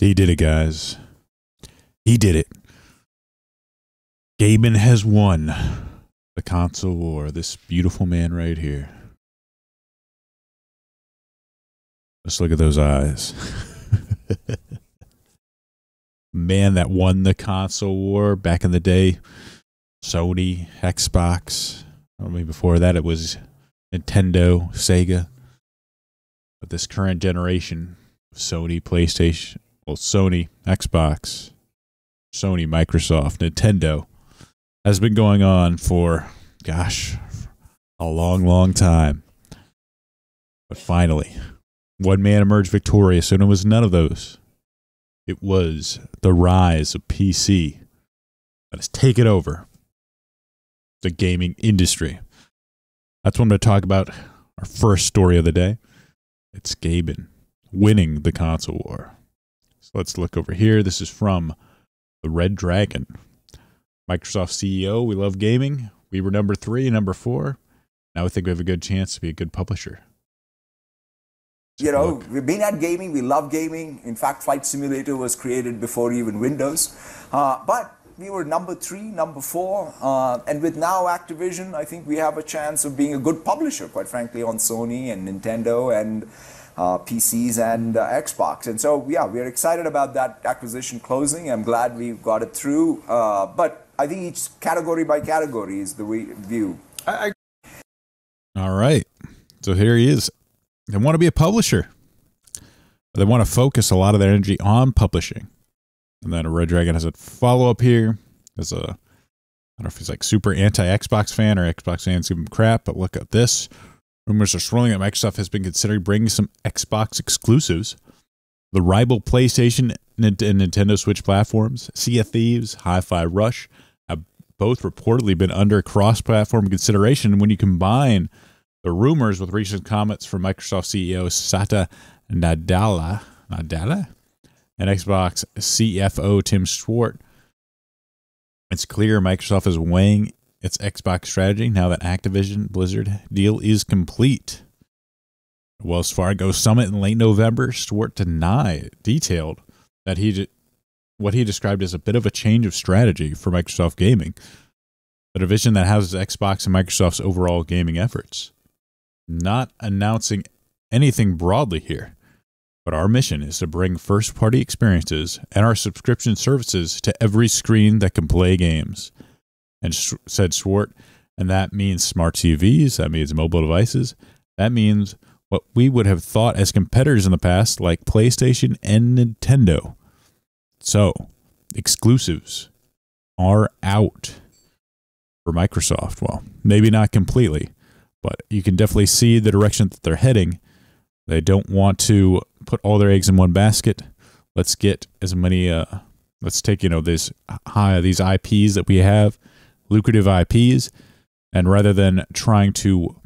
He did it, guys. He did it. Gaben has won the console war. This beautiful man right here. Let's look at those eyes. Man that won the console war back in the day. Sony, Xbox. I mean, before that it was Nintendo, Sega. But this current generation, Sony, PlayStation, well, Sony, Xbox, Sony, Microsoft, Nintendo, has been going on for, gosh, a long, long time. But finally, one man emerged victorious, and it was none of those. It was the rise of PC that has taken over the gaming industry. That's what I'm going to talk about. Our first story of the day. It's Gaben winning the console war. So let's look over here. This is from the Red Dragon. Microsoft CEO, we love gaming. We were number 3 and number 4. Now we think we have a good chance to be a good publisher. You know, we've been at gaming. We love gaming. In fact, Flight Simulator was created before even Windows. But we were number 3, number 4. And with now Activision, I think we have a chance of being a good publisher, quite frankly, on Sony and Nintendo and PCs and Xbox. And so, yeah, we're excited about that acquisition closing. I'm glad we got it through. But I think each category by category is the view. All right. So here he is. They want to be a publisher. They want to focus a lot of their energy on publishing. And then a Red Dragon has a follow-up here. There's a, I don't know if he's like super anti-Xbox fan or Xbox fans give him crap, but look at this. Rumors are swirling that Microsoft has been considering bringing some Xbox exclusives. The rival PlayStation and Nintendo Switch platforms, Sea of Thieves, Hi-Fi Rush, have both reportedly been under cross-platform consideration. When you combine the rumors with recent comments from Microsoft CEO Satya Nadella and Xbox CFO Tim Schwartz, it's clear Microsoft is weighing its Xbox strategy now that Activision Blizzard deal is complete. Wells Fargo Summit in late November, Schwartz detailed that what he described as a bit of a change of strategy for Microsoft Gaming, a division that houses Xbox and Microsoft's overall gaming efforts. Not announcing anything broadly here, but our mission is to bring first-party experiences and our subscription services to every screen that can play games, and said Schwartz, and that means smart TVs, that means mobile devices, that means what we would have thought as competitors in the past, like PlayStation and Nintendo. So, exclusives are out for Microsoft. Well, maybe not completely, but you can definitely see the direction that they're heading. They don't want to put all their eggs in one basket. Let's get as many, let's take, these IPs that we have, lucrative IPs, and rather than trying to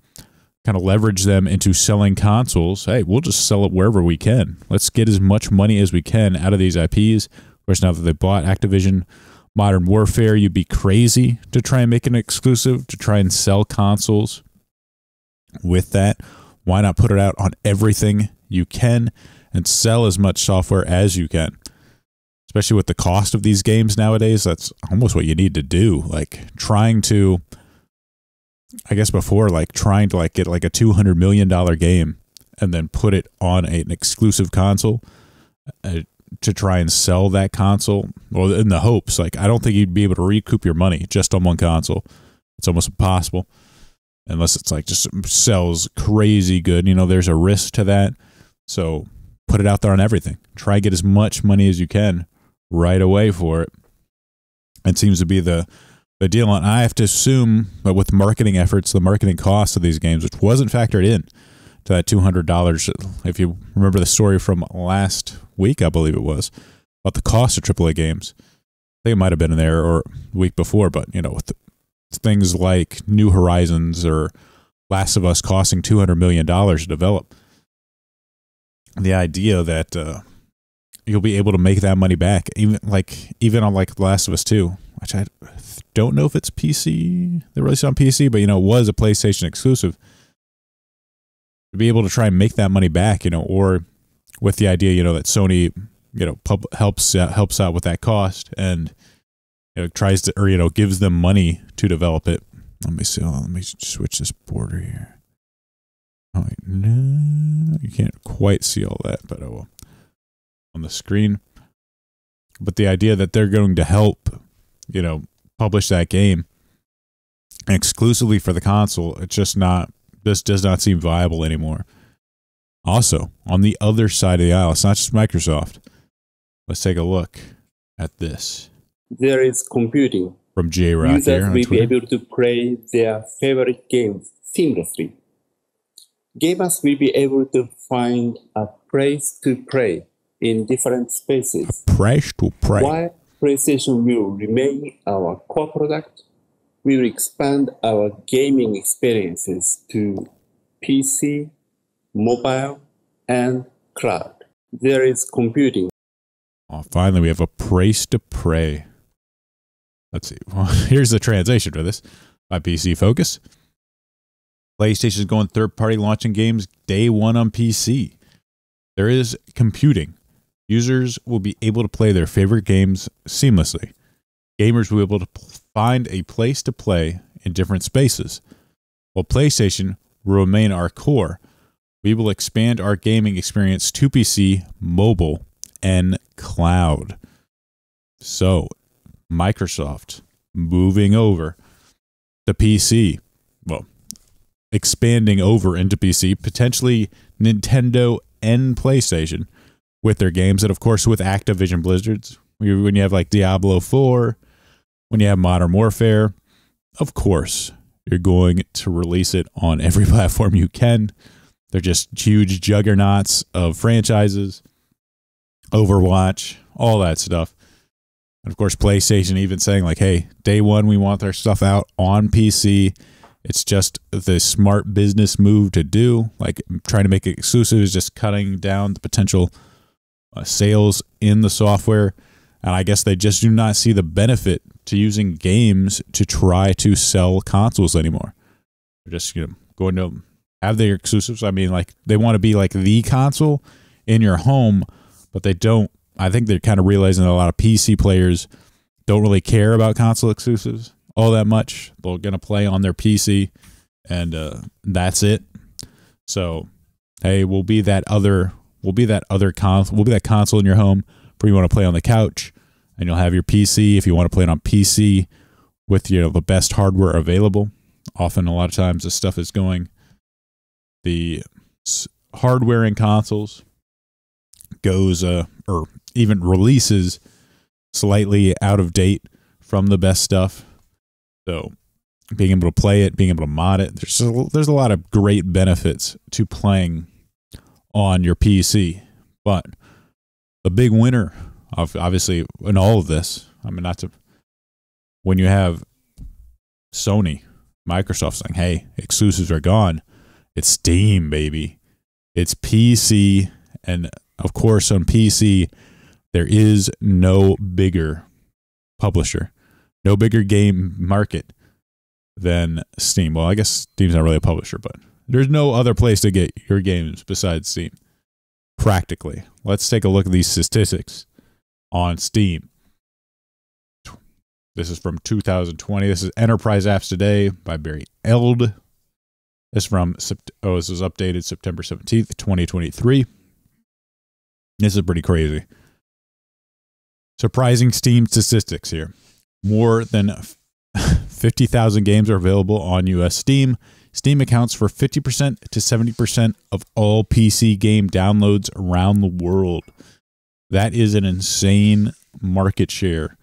kind of leverage them into selling consoles, hey, we'll just sell it wherever we can. Let's get as much money as we can out of these IPs. Of course, now that they bought Activision Modern Warfare, you'd be crazy to try and make an exclusive, to try and sell consoles with that. Why not put it out on everything you can and sell as much software as you can? Especially with the cost of these games nowadays, that's almost what you need to do. Like trying to, I guess before, like trying to get like a $200 million game and then put it on an exclusive console to try and sell that console, well, in the hopes, like I don't think you'd be able to recoup your money just on one console. It's almost impossible. Unless it's like just sells crazy good, there's a risk to that. So put it out there on everything. Try to get as much money as you can right away for it. It seems to be the deal. And I have to assume that with marketing efforts, the marketing cost of these games, which wasn't factored in to that $200, if you remember the story from last week, I believe it was, about the cost of AAA games. I think it might have been in there or the week before, but with things like New Horizons or Last of Us costing $200 million to develop, the idea that you'll be able to make that money back, even on like Last of Us 2, which I don't know if it's PC. They released it on PC, but it was a PlayStation exclusive. To be able to try and make that money back, or with the idea, that Sony helps out with that cost, and tries to, or gives them money to develop it. Let me see. Let me switch this border here. Oh, no, you can't quite see all that, but I will on the screen. But the idea that they're going to help, publish that game exclusively for the console, this does not seem viable anymore. Also, on the other side of the aisle, it's not just Microsoft. Let's take a look at this. There is computing. From J-Rock Users here on will be Twitter. able to play their favorite games seamlessly. Gamers will be able to find a place to play in different spaces. Price to play. While PlayStation will remain our core product, we will expand our gaming experiences to PC, mobile, and cloud. There is computing. Oh, finally, we have a place to pray. Let's see. Well, here's the translation for this by PC Focus. PlayStation is going third-party launching games day one on PC. There is computing. Users will be able to play their favorite games seamlessly. Gamers will be able to find a place to play in different spaces. While PlayStation will remain our core, we will expand our gaming experience to PC, mobile, and cloud. So, Microsoft moving over to PC. Well, expanding over into PC, potentially Nintendo and PlayStation with their games, and of course with Activision Blizzard's. When you have like Diablo 4, when you have Modern Warfare, of course you're going to release it on every platform you can. They're just huge juggernauts of franchises. Overwatch, all that stuff. And of course, PlayStation even saying like, hey, day one, we want their stuff out on PC. It's just the smart business move to do. Like trying to make it exclusive is just cutting down the potential sales in the software. And I guess they just do not see the benefit to using games to try to sell consoles anymore. They're just, going to have their exclusives. I mean, like they want to be like the console in your home, but they don't. I think they're kind of realizing that a lot of PC players don't really care about console exclusives all that much. They're going to play on their PC, and that's it. So, hey, we'll be that console in your home where you want to play on the couch, and you'll have your PC if you want to play it on PC with the best hardware available. Often, a lot of times, this stuff is going. The hardware in consoles goes or even releases slightly out of date from the best stuff. So being able to play it, being able to mod it, there's a lot of great benefits to playing on your PC. But the big winner of obviously in all of this, I mean, when you have Sony, Microsoft saying, hey, exclusives are gone. It's Steam, baby. It's PC. And of course, on PC, there is no bigger publisher, no bigger game market than Steam. Well, I guess Steam's not really a publisher, but there's no other place to get your games besides Steam, practically. Let's take a look at these statistics on Steam. This is from 2020. This is Enterprise Apps Today by Barry Eld. This is this was updated September 17th, 2023. This is pretty crazy. Surprising Steam statistics here. More than 50,000 games are available on US Steam. Steam accounts for 50% to 70% of all PC game downloads around the world. That is an insane market share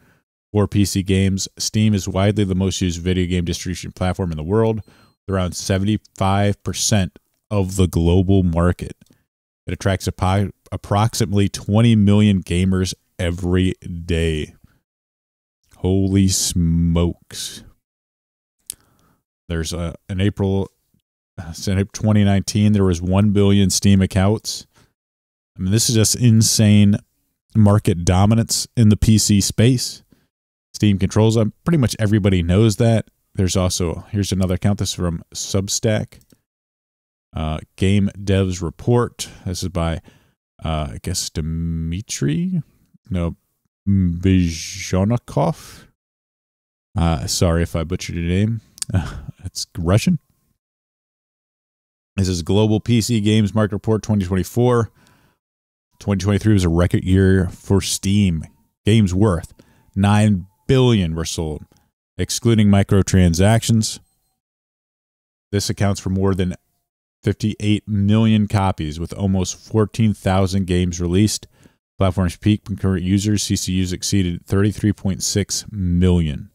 for PC games. Steam is widely the most used video game distribution platform in the world, with around 75% of the global market. It attracts approximately 20 million gamers every day. Holy smokes. There's in April 2019, there was 1 billion Steam accounts. I mean, this is just insane market dominance in the PC space. Steam controls them. Pretty much everybody knows that. There's also, here's another account. This is from Substack. Game Devs Report. This is by I guess Dmitry, no, Bizhonikov. Sorry if I butchered your name. It's Russian. This is Global PC Games Market Report 2024. 2023 was a record year for Steam. Games worth $9 billion were sold, excluding microtransactions. This accounts for more than 58 million copies, with almost 14,000 games released. Platform's peak concurrent users, CCUs, exceeded 33.6 million.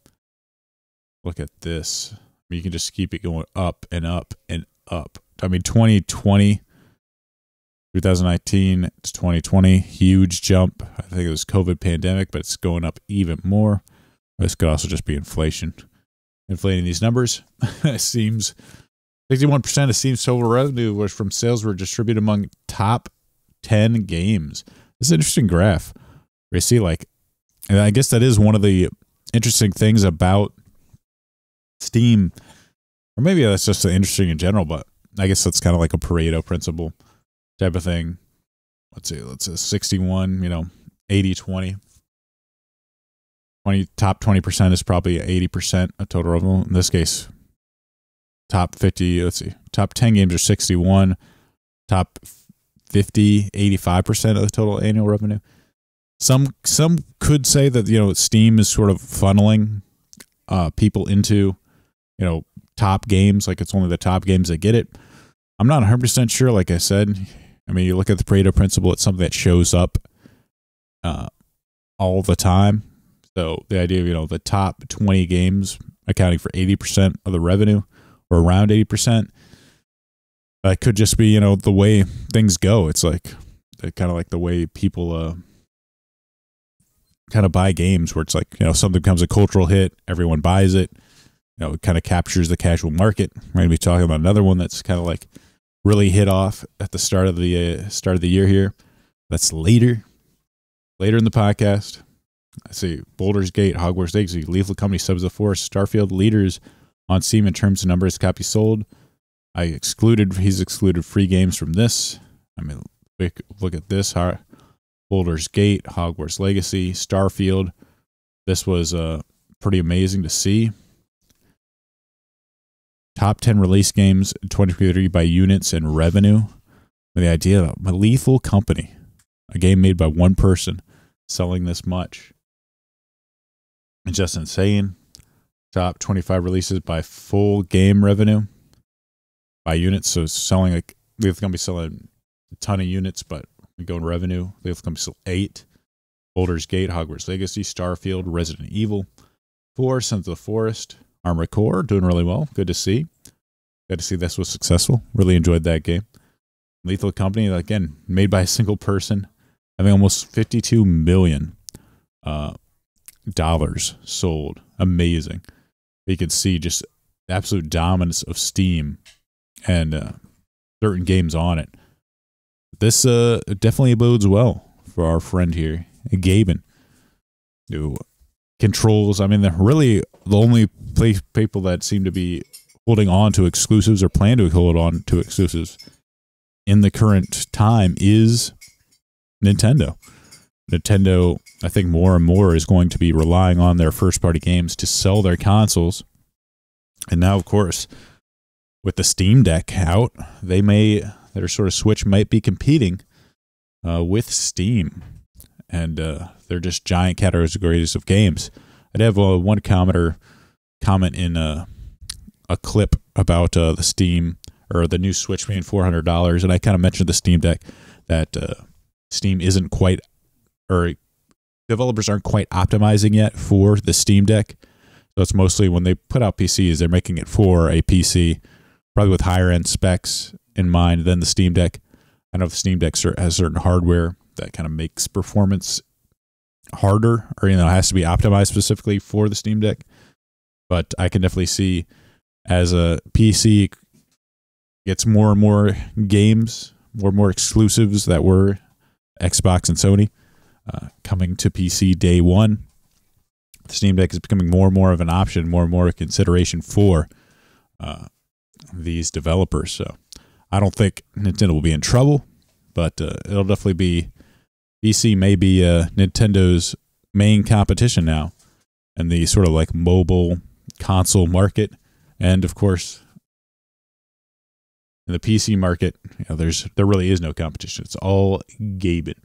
Look at this. You can just keep it going up and up and up. I mean, 2019 to 2020, huge jump. I think it was COVID pandemic, but it's going up even more. This could also just be inflation. Inflating these numbers. It seems 61% of Steam's total revenue was from sales were distributed among top 10 games. This is an interesting graph where you see, like, and I guess that is one of the interesting things about Steam, or maybe that's just interesting in general, but I guess that's kind of like a Pareto principle type of thing. Let's say 61, 80, 20. Top 20% is probably 80% of total revenue. In this case, top 50, let's see, top 10 games are 61, top 50, 85% of the total annual revenue. Some could say that, Steam is sort of funneling people into, top games, like it's only the top games that get it. I'm not 100% sure, like I said. I mean, you look at the Pareto principle, it's something that shows up all the time. So the idea of, the top 20 games accounting for 80% of the revenue, or around 80%, that could just be, the way things go. It's like kind of like the way people kind of buy games, where it's like, something becomes a cultural hit, everyone buys it, it kind of captures the casual market. We're going to be talking about another one that's kind of like really hit off at the start of the year here. That's later in the podcast. I see Baldur's Gate, Hogwarts Legacy, Lethal Company, Subs of the Forest, Starfield leaders on Steam in terms of numbers of copies sold. He's excluded free games from this. I mean, look at this. Baldur's Gate, Hogwarts Legacy, Starfield. This was pretty amazing to see. Top 10 release games in 2023 by units and revenue. With the idea of a Lethal Company, a game made by one person, selling this much. It's just insane. Top 25 releases by full game revenue by units. So selling, like, Lethal Company selling a ton of units, but we go in revenue. Lethal Company sold 8. Baldur's Gate, Hogwarts Legacy, Starfield, Resident Evil 4, Sons of the Forest, Armored Core, doing really well. Good to see. Good to see this was successful. Really enjoyed that game. Lethal Company, again, made by a single person, having almost $52 million sold. Amazing. You can see just absolute dominance of Steam and certain games on it. This definitely bodes well for our friend here, Gaben, who controls. I mean, they're really the only people that seem to be holding on to exclusives or plan to hold on to exclusives in the current time is Nintendo. Nintendo, I think, more and more is going to be relying on their first-party games to sell their consoles. And now, of course, with the Steam Deck out, their sort of Switch might be competing with Steam. And they're just giant categories of games. I'd have one commenter comment in a clip about the Steam, or the new Switch being $400, and I kind of mentioned the Steam Deck, that Steam isn't quite, or developers aren't quite optimizing yet for the Steam Deck. So it's mostly when they put out PCs, they're making it for a PC, probably with higher end specs in mind than the Steam Deck. I know the Steam Deck has certain hardware that kind of makes performance harder, or has to be optimized specifically for the Steam Deck. But I can definitely see, as a PC gets more and more games, more and more exclusives that were Xbox and Sony coming to PC day one, the Steam Deck is becoming more and more of an option, more and more a consideration for these developers. So I don't think Nintendo will be in trouble, but it'll definitely be, PC may be Nintendo's main competition now in the sort of like mobile console market. And of course, in the PC market, there really is no competition. It's all Gaben.